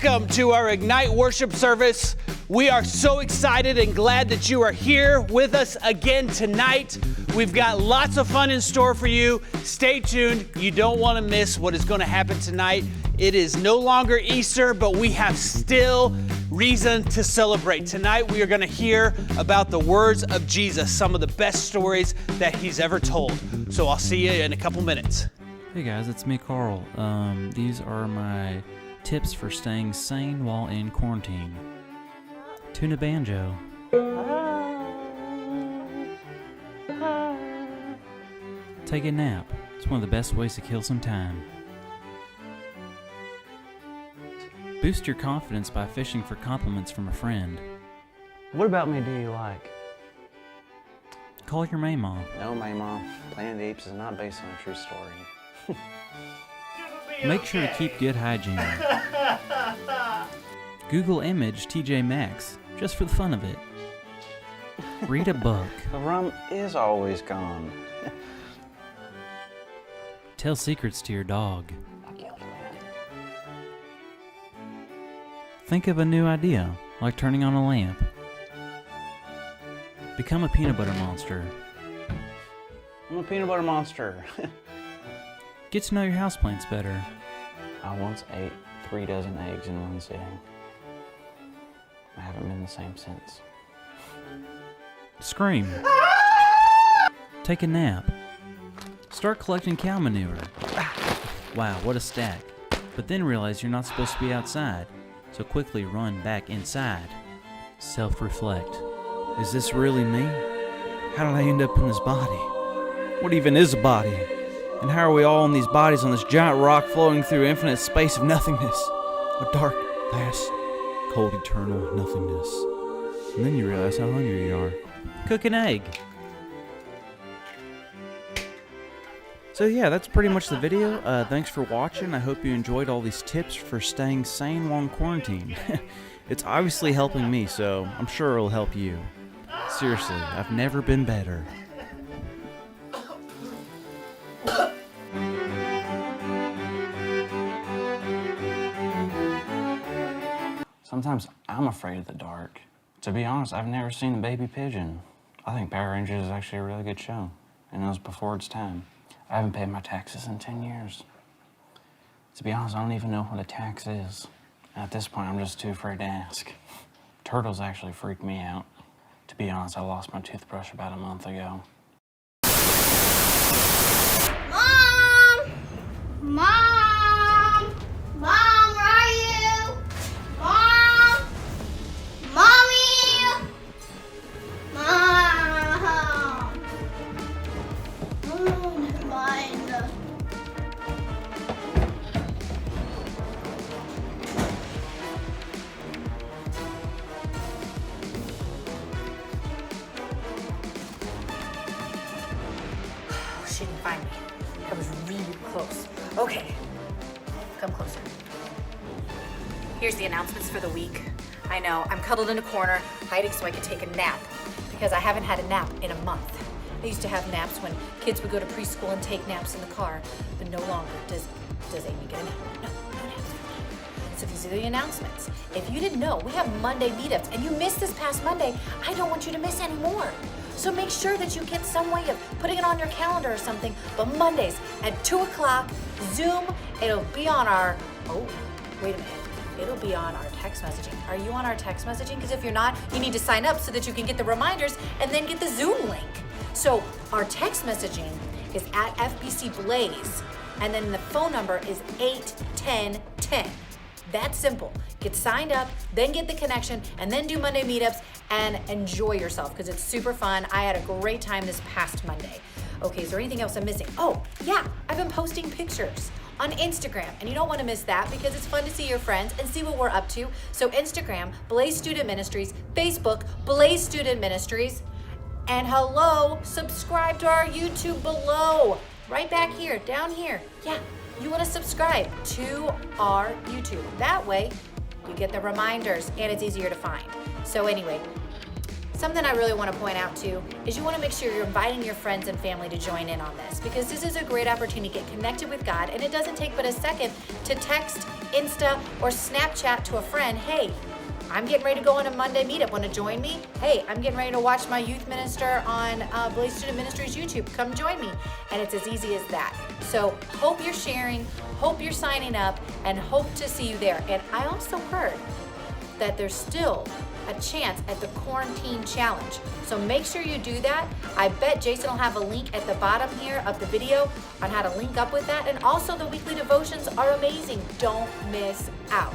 Welcome to our Ignite worship service. We are so excited and glad that you are here with us again tonight. We've got lots of fun in store for you. Stay tuned. You don't want to miss what is going to happen tonight. It is no longer Easter, but we have still reason to celebrate. Tonight we are going to hear about the words of Jesus, some of the best stories that he's ever told. So I'll see you in a couple minutes. Hey guys, it's me, Carl. These are my tips for staying sane while in quarantine. Tune a banjo. Take a nap. It's one of the best ways to kill some time. Boost your confidence by fishing for compliments from a friend. What about me do you like? Call your Mama. No, Mama. Planet of the Apes is not based on a true story. Make sure to keep good hygiene. Google image TJ Maxx, just for the fun of it. Read a book. The rum is always gone. Tell secrets to your dog. I killed a man. Think of a new idea, like turning on a lamp. Become a peanut butter monster. I'm a peanut butter monster. Get to know your houseplants better. I once ate 3 dozen eggs in one sitting. I haven't been the same since. Scream. Take a nap. Start collecting cow manure. Wow, what a stack. But then realize you're not supposed to be outside, so quickly run back inside. Self-reflect. Is this really me? How did I end up in this body? What even is a body? And how are we all in these bodies on this giant rock floating through infinite space of nothingness? A dark, vast, cold, eternal nothingness. And then you realize how hungry you are. Cook an egg. So yeah, that's pretty much the video. Thanks for watching. I hope you enjoyed all these tips for staying sane while in quarantine. It's obviously helping me, so I'm sure it'll help you. Seriously, I've never been better. Sometimes I'm afraid of the dark. To be honest, I've never seen a baby pigeon. I think Power Rangers is actually a really good show, and it was before its time. I haven't paid my taxes in 10 years. To be honest, I don't even know what a tax is. At this point, I'm just too afraid to ask. Turtles actually freak me out. To be honest, I lost my toothbrush about a month ago. Mom! Mom! Mom, where are you? Mom! Mommy! Mom! Oh, never mind. She didn't find me. I was really close. Okay, come closer. Here's the announcements for the week. I know, I'm cuddled in a corner, hiding so I can take a nap, because I haven't had a nap in a month. I used to have naps when kids would go to preschool and take naps in the car, but no longer does Amy get a nap. No naps. So these are the announcements. If you didn't know, we have Monday meetups, and you missed this past Monday, I don't want you to miss any more. So make sure that you get some way of putting it on your calendar or something. But Mondays at 2 o'clock, Zoom, it'll be on our, oh, wait a minute. It'll be on our text messaging. Are you on our text messaging? Because if you're not, you need to sign up so that you can get the reminders and then get the Zoom link. So our text messaging is at FBC Blaze, and then the phone number is 81010. That's simple. Get signed up, then get the connection, and then do Monday meetups and enjoy yourself because it's super fun. I had a great time this past Monday. Okay, is there anything else I'm missing? Oh, yeah, I've been posting pictures on Instagram, and you don't want to miss that because it's fun to see your friends and see what we're up to. So Instagram, Blaze Student Ministries, Facebook, Blaze Student Ministries, and hello, subscribe to our YouTube below, right back here, down here. Yeah, you want to subscribe to our YouTube. That way, you get the reminders and it's easier to find. So anyway, something I really want to point out too is you want to make sure you're inviting your friends and family to join in on this, because this is a great opportunity to get connected with God, and it doesn't take but a second to text, Insta, or Snapchat to a friend, hey, I'm getting ready to go on a Monday meetup. Want to join me? Hey, I'm getting ready to watch my youth minister on Blaze Student Ministries YouTube. Come join me. And it's as easy as that. So hope you're sharing, hope you're signing up, and hope to see you there. And I also heard that there's still a chance at the quarantine challenge. So make sure you do that. I bet Jason will have a link at the bottom here of the video on how to link up with that. And also the weekly devotions are amazing. Don't miss out.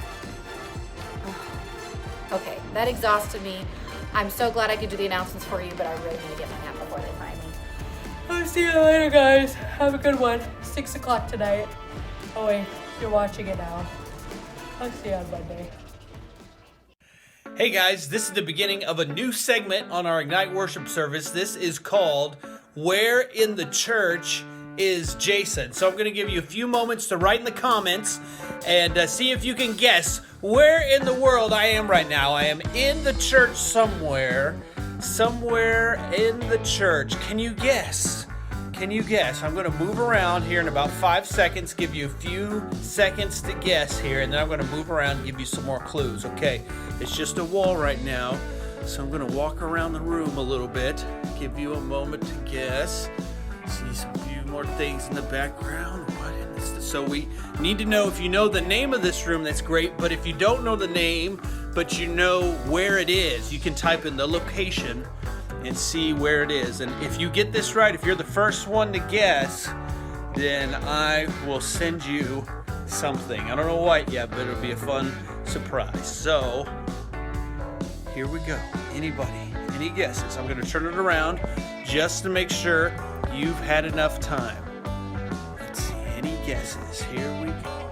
Okay, that exhausted me. I'm so glad I could do the announcements for you, but I really need to get my nap before they find me. I'll see you later, guys. Have a good one. 6 o'clock tonight. Oh wait, you're watching it now. I'll see you on Monday. Hey guys, this is the beginning of a new segment on our Ignite Worship service. This is called Where in the Church is Jason? So I'm going to give you a few moments to write in the comments and see if you can guess where in the world I am right now. I am in the church somewhere in the church. Can you guess? Can you guess? I'm going to move around here in about 5 seconds, give you a few seconds to guess here, and then I'm going to move around and give you some more clues. Okay, it's just a wall right now, so I'm going to walk around the room a little bit, give you a moment to guess. See some few more things in the background. What is this? So we need to know, if you know the name of this room, that's great, but if you don't know the name, but you know where it is, you can type in the location and see where it is. And if you get this right, if you're the first one to guess, then I will send you something. I don't know what yet, but it'll be a fun surprise. So here we go. Anybody? Any guesses? I'm going to turn it around just to make sure you've had enough time. Let's see. Any guesses? Here we go.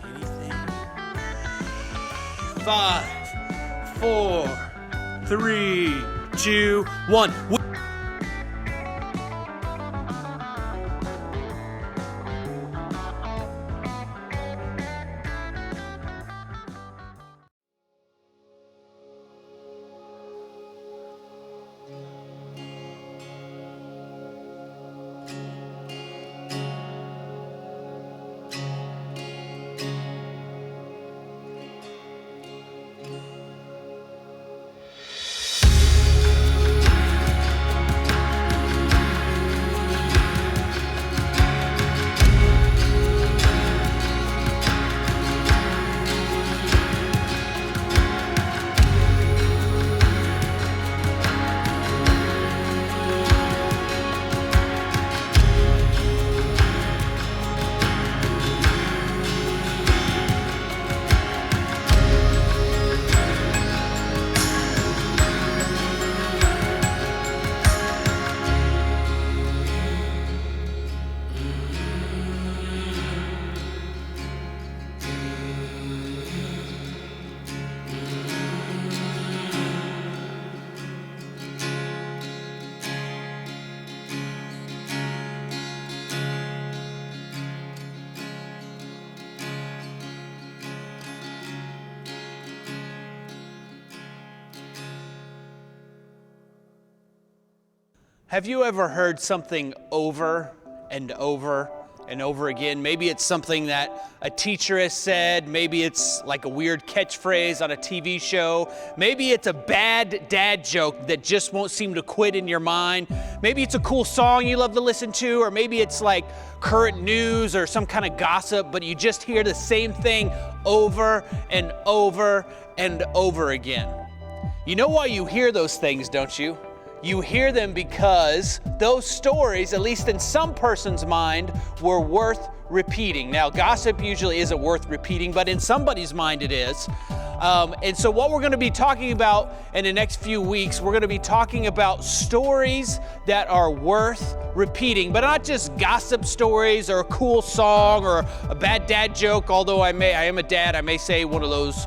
Anything? 5, 4, 3, 2, 1. Have you ever heard something over and over and over again? Maybe it's something that a teacher has said. Maybe it's like a weird catchphrase on a TV show. Maybe it's a bad dad joke that just won't seem to quit in your mind. Maybe it's a cool song you love to listen to, or maybe it's like current news or some kind of gossip, but you just hear the same thing over and over and over again. You know why you hear those things, don't you? You hear them because those stories, at least in some person's mind, were worth repeating. Now, gossip usually isn't worth repeating, but in somebody's mind it is. And so what we're going to be talking about in the next few weeks, we're going to be talking about stories that are worth repeating, but not just gossip stories or a cool song or a bad dad joke, although I am a dad, I may say one of those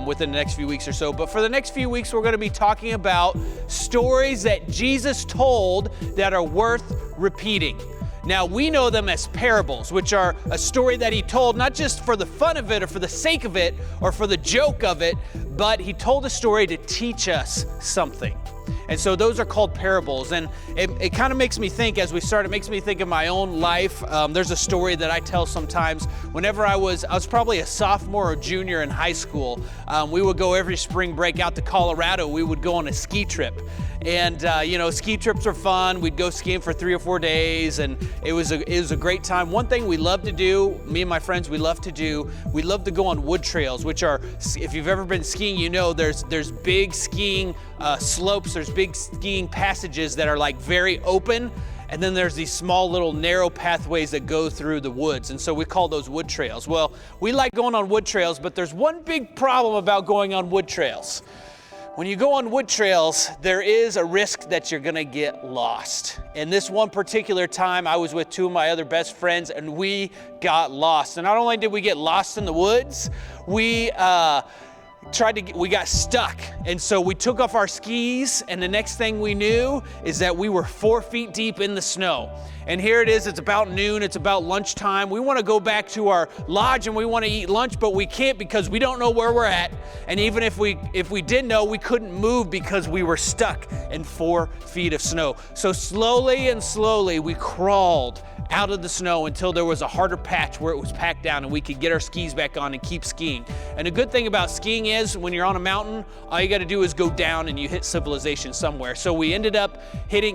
within the next few weeks or so. But for the next few weeks, we're going to be talking about stories that Jesus told that are worth repeating. Now, we know them as parables, which are a story that he told not just for the fun of it or for the sake of it or for the joke of it, but he told a story to teach us something. And so those are called parables. And it kind of makes me think, as we start, it makes me think of my own life. There's a story that I tell sometimes. Whenever I was probably a sophomore or junior in high school, we would go every spring break out to Colorado. We would go on a ski trip. And, ski trips are fun. We'd go skiing for 3 or 4 days, and it was a great time. One thing we love to do, me and my friends, we love to go on wood trails, which are, if you've ever been skiing, you know there's big skiing slopes, there's big skiing passages that are like very open, and then there's these small little narrow pathways that go through the woods, and so we call those wood trails. Well, we like going on wood trails, but there's one big problem about going on wood trails. When you go on wood trails, there is a risk that you're gonna get lost. And this one particular time, I was with 2 of my other best friends, and we got lost. And not only did we get lost in the woods, we got stuck. And so we took off our skis, and the next thing we knew is that we were 4 feet deep in the snow. And here it is, it's about noon, it's about lunchtime. We want to go back to our lodge and we want to eat lunch, but we can't because we don't know where we're at. And even if we did know, we couldn't move because we were stuck in 4 feet of snow. So slowly and slowly we crawled out of the snow until there was a harder patch where it was packed down and we could get our skis back on and keep skiing. And the good thing about skiing is when you're on a mountain, all you got to do is go down and you hit civilization somewhere. So we ended up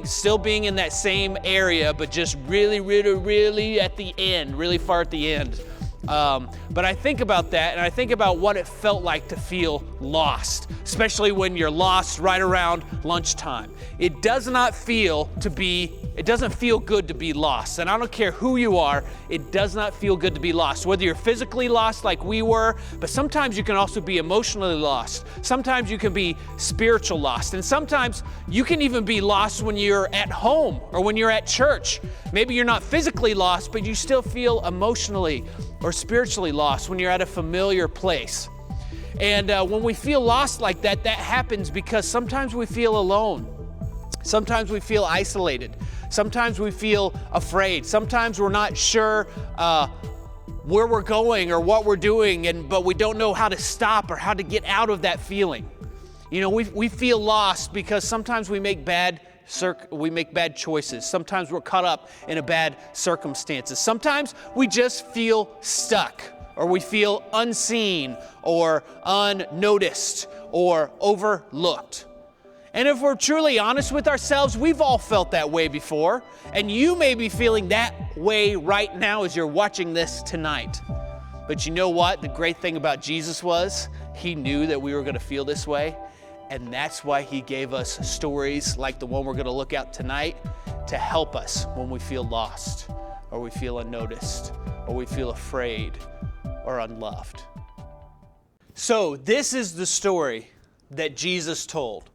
still being in that same area, but just really, really, really at the end, really far at the end. But I think about that, and I think about what it felt like to feel lost, especially when you're lost right around lunchtime. It doesn't feel good to be lost. And I don't care who you are, it does not feel good to be lost. Whether you're physically lost like we were, but sometimes you can also be emotionally lost. Sometimes you can be spiritual lost. And sometimes you can even be lost when you're at home or when you're at church. Maybe you're not physically lost, but you still feel emotionally or spiritually lost when you're at a familiar place. And when we feel lost like that, that happens because sometimes we feel alone. Sometimes we feel isolated. Sometimes we feel afraid. Sometimes we're not sure where we're going or what we're doing, but we don't know how to stop or how to get out of that feeling. You know, we feel lost because sometimes we make bad choices. Sometimes we're caught up in bad circumstances. Sometimes we just feel stuck, or we feel unseen or unnoticed or overlooked. And if we're truly honest with ourselves, we've all felt that way before. And you may be feeling that way right now as you're watching this tonight. But you know what? The great thing about Jesus was he knew that we were going to feel this way. And that's why he gave us stories like the one we're going to look at tonight to help us when we feel lost, or we feel unnoticed, or we feel afraid or unloved. So this is the story that Jesus told.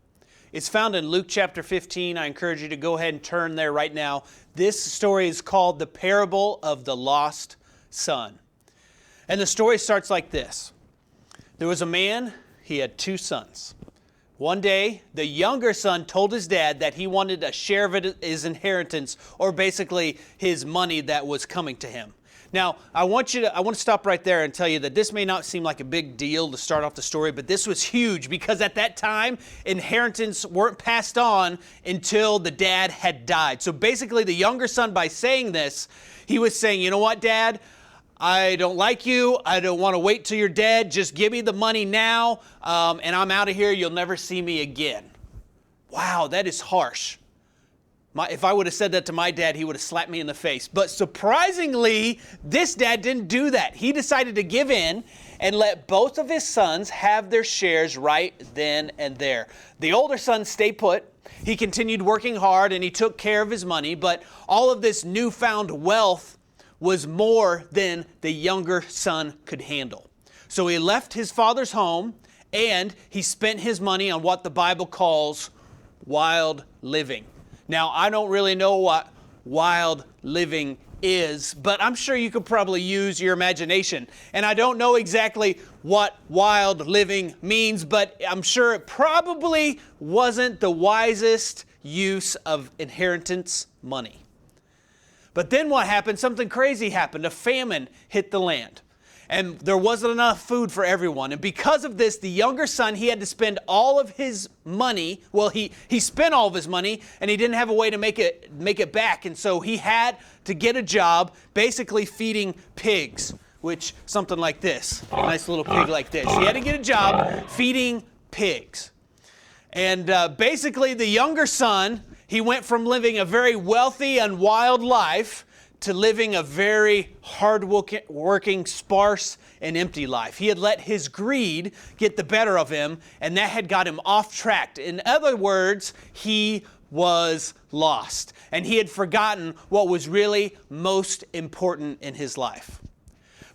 It's found in Luke chapter 15. I encourage you to go ahead and turn there right now. This story is called the parable of the lost son. And the story starts like this. There was a man, he had 2 sons. One day, the younger son told his dad that he wanted a share of his inheritance, or basically his money that was coming to him. Now, I want to stop right there and tell you that this may not seem like a big deal to start off the story, but this was huge because at that time, inheritance weren't passed on until the dad had died. So basically, the younger son, by saying this, he was saying, you know what, Dad? I don't like you. I don't want to wait till you're dead. Just give me the money now, and I'm out of here. You'll never see me again. Wow, that is harsh. If I would have said that to my dad, he would have slapped me in the face. But surprisingly, this dad didn't do that. He decided to give in and let both of his sons have their shares right then and there. The older son stayed put. He continued working hard and he took care of his money, but all of this newfound wealth was more than the younger son could handle. So he left his father's home and he spent his money on what the Bible calls wild living. Now, I don't really know what wild living is, but I'm sure you could probably use your imagination. And I don't know exactly what wild living means, but I'm sure it probably wasn't the wisest use of inheritance money. But then what happened? Something crazy happened. A famine hit the land. And there wasn't enough food for everyone. And because of this, the younger son, he had to spend all of his money. Well, he spent all of his money, and he didn't have a way to make it back. And so he had to get a job basically feeding pigs, which something like this, a nice little pig like this. He had to get a job feeding pigs. And basically the younger son, he went from living a very wealthy and wild life to living a very hard-working, sparse, and empty life. He had let his greed get the better of him, and that had got him off track. In other words, he was lost, and he had forgotten what was really most important in his life.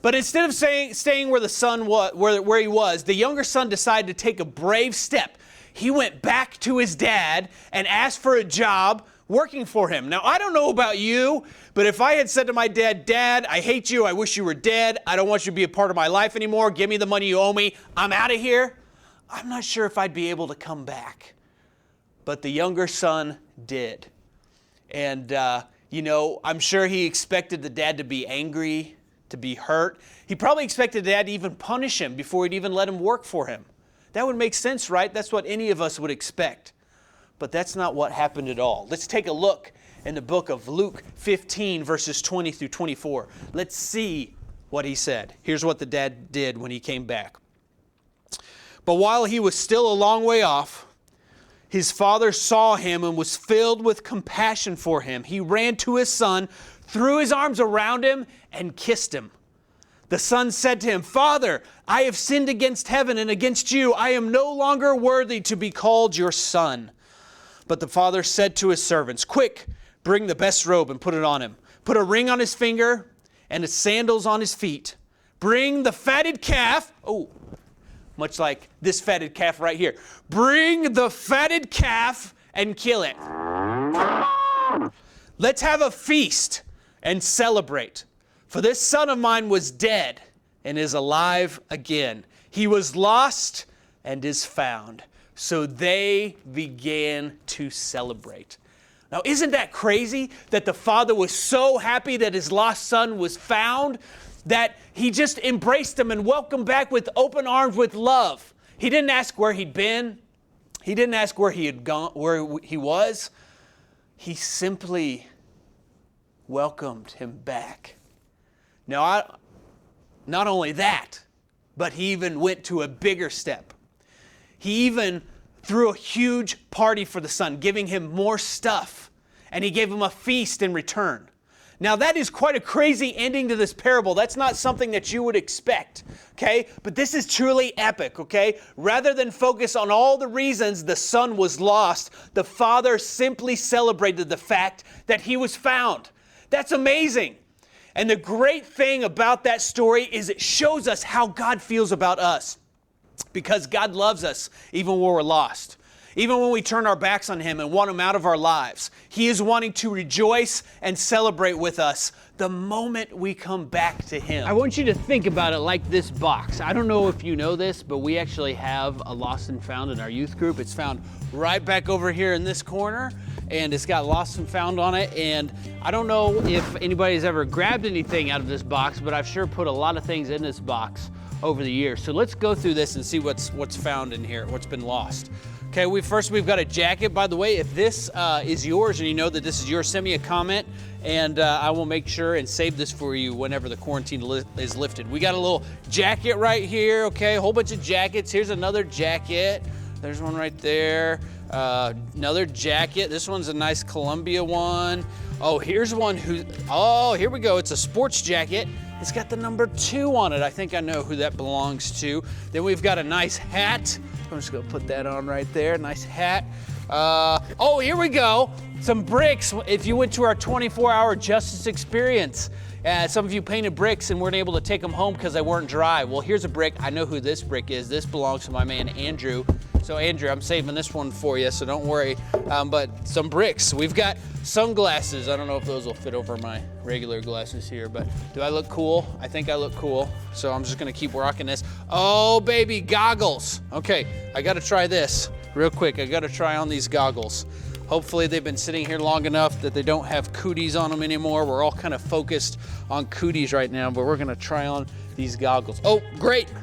But instead of staying where the son where he was, the younger son decided to take a brave step. He went back to his dad and asked for a job working for him. Now, I don't know about you, but if I had said to my dad, Dad, I hate you, I wish you were dead, I don't want you to be a part of my life anymore, give me the money you owe me, I'm out of here, I'm not sure if I'd be able to come back. But the younger son did. And, I'm sure he expected the dad to be angry, to be hurt. He probably expected dad to even punish him before he'd even let him work for him. That would make sense, right? That's what any of us would expect. But that's not what happened at all. Let's take a look in the book of Luke 15, verses 20 through 24. Let's see what he said. Here's what the dad did when he came back. But while he was still a long way off, his father saw him and was filled with compassion for him. He ran to his son, threw his arms around him, and kissed him. The son said to him, Father, I have sinned against heaven and against you. I am no longer worthy to be called your son. But the father said to his servants, Quick, bring the best robe and put it on him. Put a ring on his finger and his sandals on his feet. Bring the fatted calf. Oh, much like this fatted calf right here. Bring the fatted calf and kill it. Let's have a feast and celebrate. For this son of mine was dead and is alive again. He was lost and is found. So they began to celebrate. Now, isn't that crazy that the father was so happy that his lost son was found that he just embraced him and welcomed back with open arms, with love? He didn't ask where he'd been. He didn't ask where he had gone, where he was. He simply welcomed him back. Now, not only that, but he even went to a bigger step. He even threw a huge party for the son, giving him more stuff, and he gave him a feast in return. Now, that is quite a crazy ending to this parable. That's not something that you would expect, okay? But this is truly epic, okay? Rather than focus on all the reasons the son was lost, the father simply celebrated the fact that he was found. That's amazing. And the great thing about that story is it shows us how God feels about us. Because God loves us even when we're lost. Even when we turn our backs on Him and want Him out of our lives. He is wanting to rejoice and celebrate with us the moment we come back to Him. I want you to think about it like this box. I don't know if you know this, but we actually have a Lost and Found in our youth group. It's found right back over here in this corner. And it's got Lost and Found on it. And I don't know if anybody's ever grabbed anything out of this box, but I've sure put a lot of things in this box over the years. So let's go through this and see what's found in here, what's been lost. Okay, we've got a jacket. By the way, if this is yours and you know that this is yours, send me a comment and I will make sure and save this for you whenever the quarantine is lifted. We got a little jacket right here, okay, a whole bunch of jackets. Here's another jacket. There's one right there. Another jacket. This one's a nice Columbia one. Oh, here's one here we go. It's a sports jacket. It's got the number 2 on it. I think I know who that belongs to. Then we've got a nice hat. I'm just gonna put that on right there. Nice hat. Here we go. Some bricks. If you went to our 24-hour justice experience, some of you painted bricks and weren't able to take them home because they weren't dry. Well, here's a brick. I know who this brick is. This belongs to my man, Andrew. So Andrew, I'm saving this one for you, so don't worry. But some bricks. We've got sunglasses. I don't know if those will fit over my regular glasses here, but do I look cool? I think I look cool. So I'm just gonna keep rocking this. Oh, baby, goggles. Okay, I gotta try this real quick. I gotta try on these goggles. Hopefully they've been sitting here long enough that they don't have cooties on them anymore. We're all kind of focused on cooties right now, but we're gonna try on these goggles. Oh, great.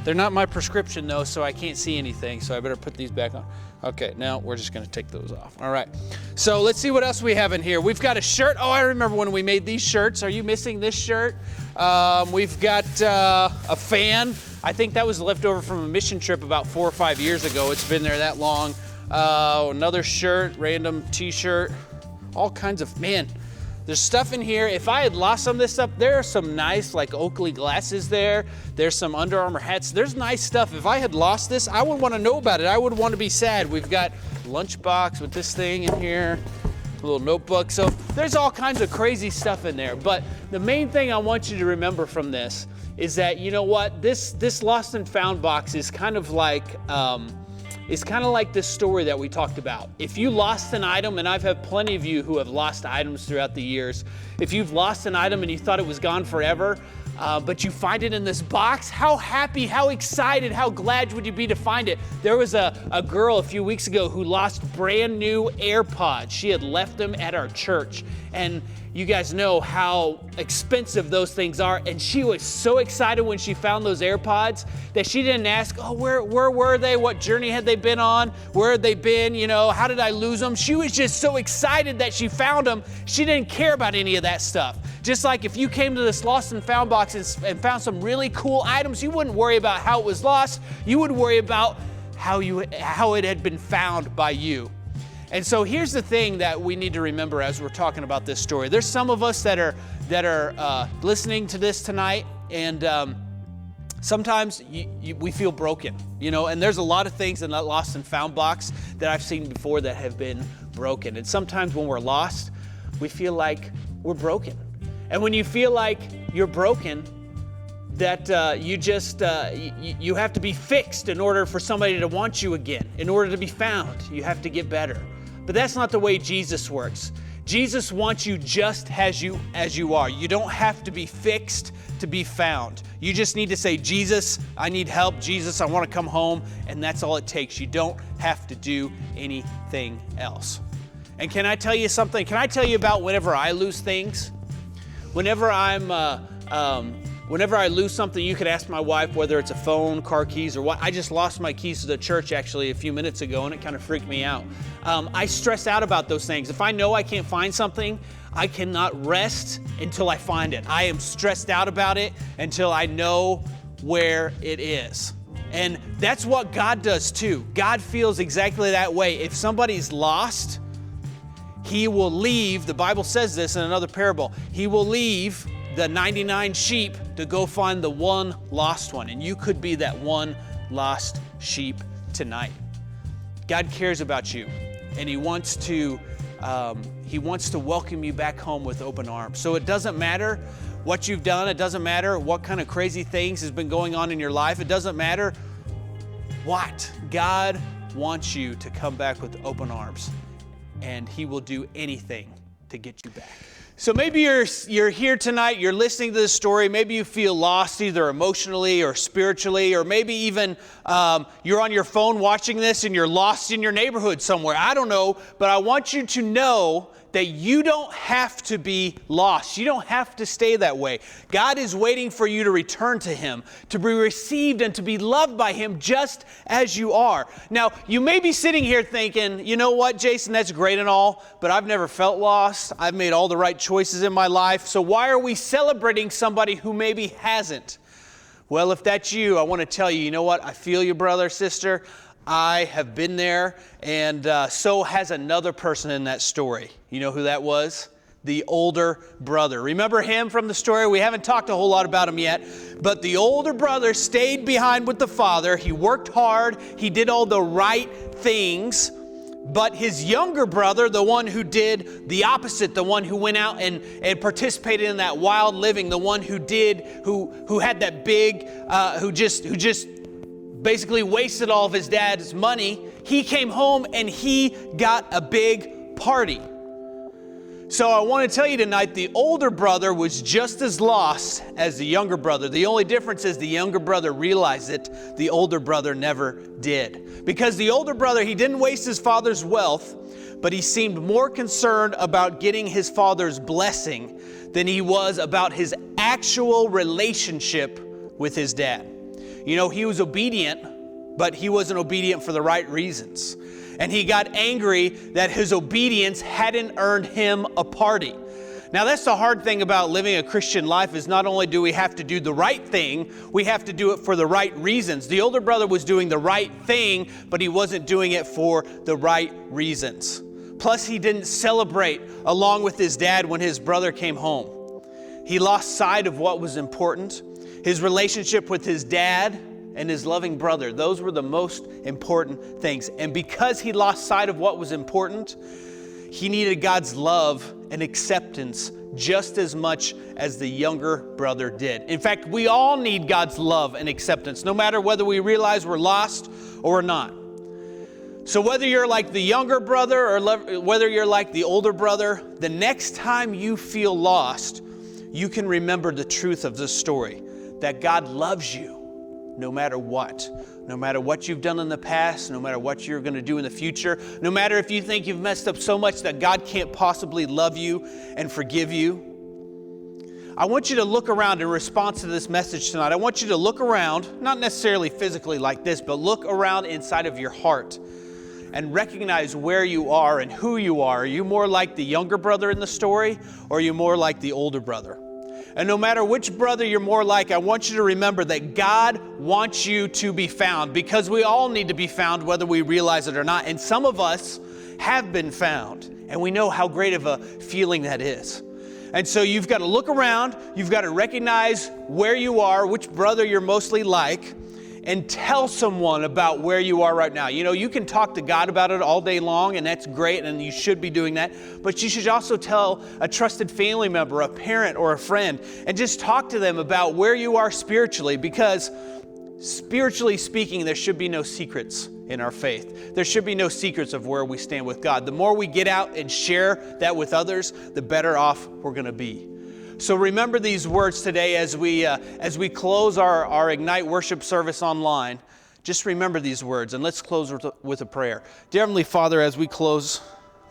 They're not my prescription though, so I can't see anything, so I better put these back on. Okay, now we're just gonna take those off. All right, so let's see what else we have in here. We've got a shirt. Oh, I remember when we made these shirts. Are you missing this shirt? We've got a fan. I think that was left over from a mission trip about 4 or 5 years ago. It's been there that long. Another shirt, random t-shirt, all kinds of, man, there's stuff in here. If I had lost some of this stuff, there are some nice like Oakley glasses there. There's some Under Armour hats. There's nice stuff. If I had lost this, I would want to know about it. I would want to be sad. We've got lunchbox with this thing in here, a little notebook. So there's all kinds of crazy stuff in there. But the main thing I want you to remember from this is that, you know what, this lost and found box is kind of like, this story that we talked about. If you lost an item, and I've had plenty of you who have lost items throughout the years, if you've lost an item and you thought it was gone forever, but you find it in this box, how happy, how excited, how glad would you be to find it? There was a girl a few weeks ago who lost brand new AirPods. She had left them at our church, and you guys know how expensive those things are, and she was so excited when she found those AirPods that she didn't ask, oh, where were they? What journey had they been on? Where had they been? You know, how did I lose them? She was just so excited that she found them. She didn't care about any of that stuff. Just like if you came to this lost and found box and found some really cool items, you wouldn't worry about how it was lost. You would worry about how it had been found by you. And so here's the thing that we need to remember as we're talking about this story. There's some of us that are listening to this tonight, and sometimes we feel broken, you know, and there's a lot of things in that lost and found box that I've seen before that have been broken. And sometimes when we're lost, we feel like we're broken. And when you feel like you're broken, that you have to be fixed in order for somebody to want you again. In order to be found, you have to get better. But that's not the way Jesus works. Jesus wants you just as you are. You don't have to be fixed to be found. You just need to say, Jesus, I need help. Jesus, I want to come home. And that's all it takes. You don't have to do anything else. And can I tell you something? Can I tell you about whenever I lose things? Whenever I lose something, you could ask my wife whether it's a phone, car keys, or what. I just lost my keys to the church actually a few minutes ago, and it kind of freaked me out. I stress out about those things. If I know I can't find something, I cannot rest until I find it. I am stressed out about it until I know where it is. And that's what God does too. God feels exactly that way. If somebody's lost, He will leave, the Bible says this in another parable, He will leave the 99 sheep to go find the one lost one. And you could be that one lost sheep tonight. God cares about you, and He wants to welcome you back home with open arms. So it doesn't matter what you've done. It doesn't matter what kind of crazy things has been going on in your life. It doesn't matter what. God wants you to come back with open arms, and He will do anything to get you back. So maybe you're here tonight, you're listening to this story, maybe you feel lost either emotionally or spiritually, or maybe even you're on your phone watching this and you're lost in your neighborhood somewhere. I don't know, but I want you to know that you don't have to be lost. You don't have to stay that way. God is waiting for you to return to Him, to be received and to be loved by Him just as you are. Now, you may be sitting here thinking, you know what, Jason, that's great and all, but I've never felt lost. I've made all the right choices in my life. So why are we celebrating somebody who maybe hasn't? Well, if that's you, I want to tell you, you know what? I feel you, brother, sister. I have been there, and so has another person in that story. You know who that was? The older brother. Remember him from the story? We haven't talked a whole lot about him yet, but the older brother stayed behind with the father. He worked hard. He did all the right things, but his younger brother, the one who did the opposite, the one who went out and participated in that wild living, the one who had that big, who just basically wasted all of his dad's money, he came home and he got a big party. So I want to tell you tonight, the older brother was just as lost as the younger brother. The only difference is the younger brother realized it. The older brother never did. Because the older brother, he didn't waste his father's wealth, but he seemed more concerned about getting his father's blessing than he was about his actual relationship with his dad. You know, he was obedient, but he wasn't obedient for the right reasons. And he got angry that his obedience hadn't earned him a party. Now, that's the hard thing about living a Christian life, is not only do we have to do the right thing, we have to do it for the right reasons. The older brother was doing the right thing, but he wasn't doing it for the right reasons. Plus, he didn't celebrate along with his dad when his brother came home. He lost sight of what was important. His relationship with his dad and his loving brother, those were the most important things. And because he lost sight of what was important, he needed God's love and acceptance just as much as the younger brother did. In fact, we all need God's love and acceptance, no matter whether we realize we're lost or not. So whether you're like the younger brother or whether you're like the older brother, the next time you feel lost, you can remember the truth of this story, that God loves you no matter what. No matter what you've done in the past, no matter what you're going to do in the future, no matter if you think you've messed up so much that God can't possibly love you and forgive you. I want you to look around in response to this message tonight. I want you to look around, not necessarily physically like this, but look around inside of your heart and recognize where you are and who you are. Are you more like the younger brother in the story, or are you more like the older brother? And no matter which brother you're more like, I want you to remember that God wants you to be found, because we all need to be found whether we realize it or not. And some of us have been found, and we know how great of a feeling that is. And so you've got to look around, you've got to recognize where you are, which brother you're mostly like, and tell someone about where you are right now. You know, you can talk to God about it all day long, and that's great, and you should be doing that. But you should also tell a trusted family member, a parent, or a friend, and just talk to them about where you are spiritually, because spiritually speaking, there should be no secrets in our faith. There should be no secrets of where we stand with God. The more we get out and share that with others, the better off we're going to be. So remember these words today as we close our Ignite worship service online. Just remember these words, and let's close with a prayer. Dear Heavenly Father, as we close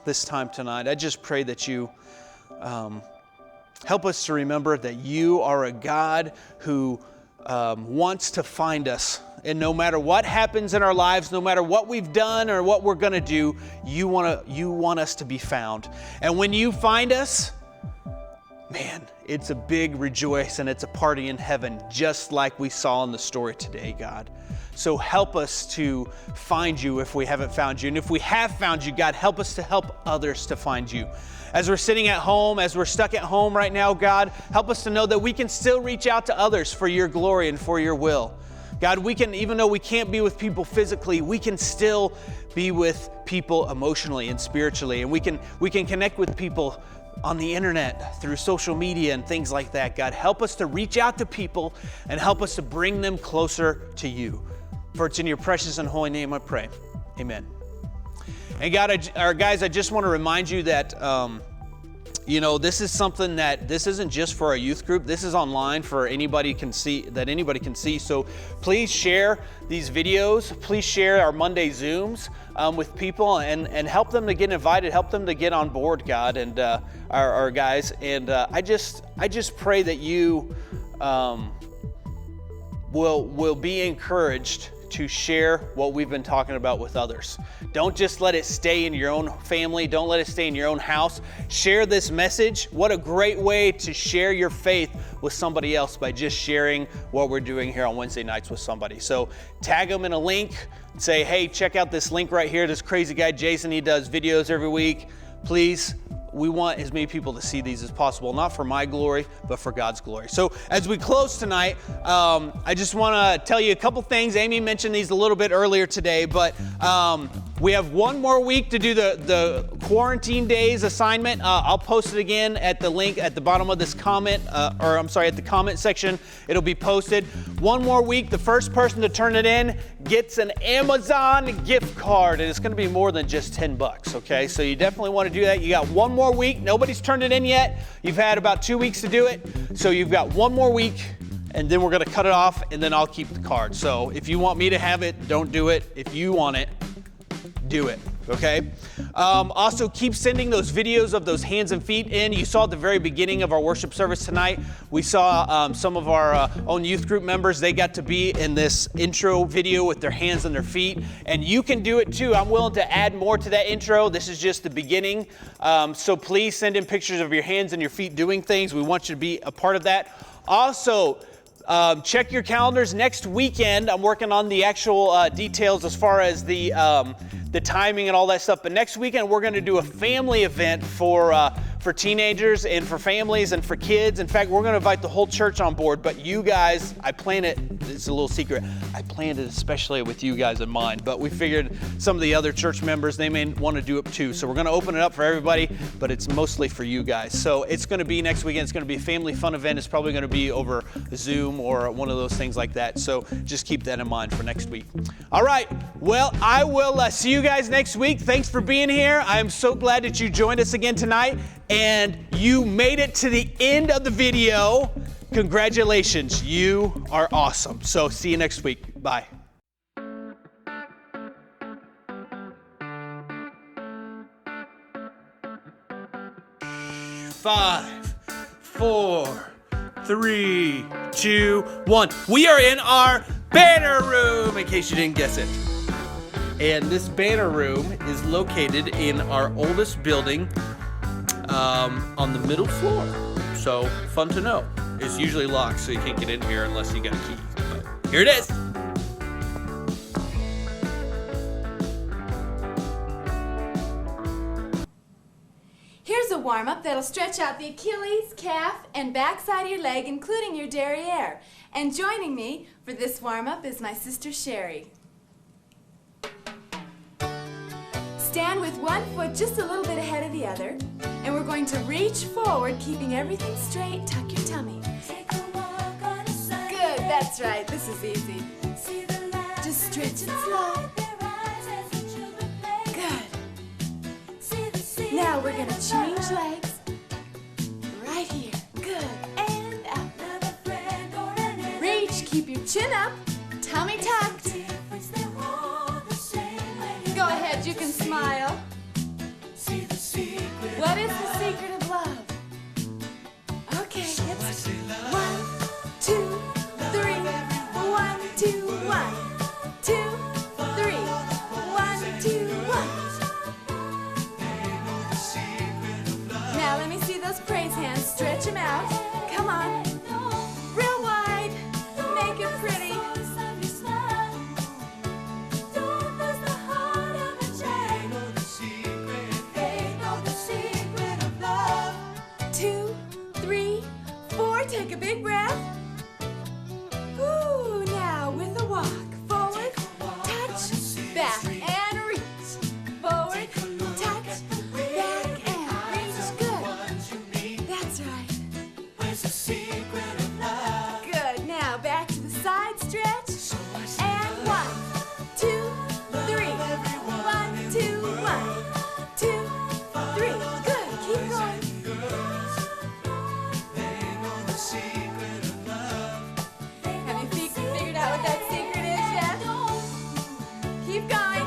this time tonight, I just pray that you help us to remember that you are a God who wants to find us. And no matter what happens in our lives, no matter what we've done or what we're going to do, you want us to be found. And when you find us, man, it's a big rejoice and it's a party in heaven, just like we saw in the story today, God. So help us to find you if we haven't found you. And if we have found you, God, help us to help others to find you. As we're sitting at home, as we're stuck at home right now, God, help us to know that we can still reach out to others for your glory and for your will. God, we can, even though we can't be with people physically, we can still be with people emotionally and spiritually. And we can connect with people on the internet, through social media and things like that. God, help us to reach out to people and help us to bring them closer to you. For it's in your precious and holy name I pray. Amen. And God, guys, I just want to remind you that, this is something this isn't just for our youth group. This is online for anybody can see. So please share these videos. Please share our Monday Zooms with people and help them to get invited, help them to get on board, God, and our guys. And I just pray that you will be encouraged to share what we've been talking about with others. Don't just let it stay in your own family. Don't let it stay in your own house. Share this message. What a great way to share your faith with somebody else, by just sharing what we're doing here on Wednesday nights with somebody. So tag them in a link. Say, hey, check out this link right here. This crazy guy, Jason, he does videos every week. Please, we want as many people to see these as possible, not for my glory, but for God's glory. So as we close tonight, I just want to tell you a couple things. Amy mentioned these a little bit earlier today, but we have one more week to do the quarantine days assignment. I'll post it again at the link at the bottom of this comment, at the comment section. It'll be posted. One more week. The first person to turn it in gets an Amazon gift card, and it's going to be more than just $10, okay? So you definitely want to do that. You got one more week. Nobody's turned it in yet. You've had about 2 weeks to do it. So you've got one more week, and then we're going to cut it off, and then I'll keep the card. So if you want me to have it, don't do it. If you want it, do it. okay? Also, keep sending those videos of those hands and feet in. You saw at the very beginning of our worship service tonight, we saw some of our own youth group members. They got to be in this intro video with their hands and their feet, and you can do it too. I'm willing to add more to that intro. This is just the beginning, so please send in pictures of your hands and your feet doing things. We want you to be a part of that. Also, check your calendars. Next weekend, I'm working on the actual details as far as the timing and all that stuff. But next weekend, we're going to do a family event for teenagers and for families and for kids. In fact, we're going to invite the whole church on board. But you guys, I planned it. It's a little secret. I planned it especially with you guys in mind. But we figured some of the other church members, they may want to do it too. So we're going to open it up for everybody, but it's mostly for you guys. So it's going to be next weekend. It's going to be a family fun event. It's probably going to be over Zoom or one of those things like that. So just keep that in mind for next week. All right. Well, I will see you guys next week. Thanks for being here. I am so glad that you joined us again tonight and you made it to the end of the video. Congratulations. You are awesome. So see you next week. Bye. 5, 4, 3, 2, 1. We are in our banner room, in case you didn't guess it. And this banner room is located in our oldest building on the middle floor. So fun to know. It's usually locked, so you can't get in here unless you got a key. But here it is. Here's a warm-up that'll stretch out the Achilles, calf, and backside of your leg, including your derriere. And joining me for this warm-up is my sister Sherry. Stand with one foot just a little bit ahead of the other, and we're going to reach forward, keeping everything straight. Tuck your tummy. Good, that's right. This is easy. Just stretch it slow. Good. Now we're gonna change legs. Right here. Good. And out. Reach. Keep your chin up. Tummy tucked. Go ahead, you can smile. What is the secret of love? Okay, it's 1, 2, 3. 1, 2, 1. 2, 3. 1, 2, 1. Now let me see those praise hands. Stretch them out. Come on. Real wide. Make it pretty. 2, 3, 4. Take a big breath. Ooh, now with a walk. Forward, touch, back, and reach. Forward, touch, back, and reach. Good. That's right. Good. Now back to the side stretch. And 1, 2, 3. 1, 2, 1. 2, 3. Good. Keep going. Have your feet figured out what that secret is yet? Keep going.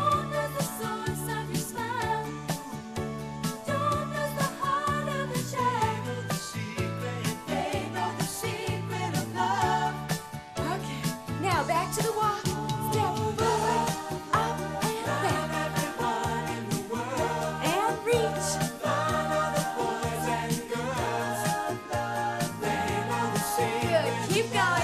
Okay, now back to the walk. Step forward, up and back. And reach. Good, keep going.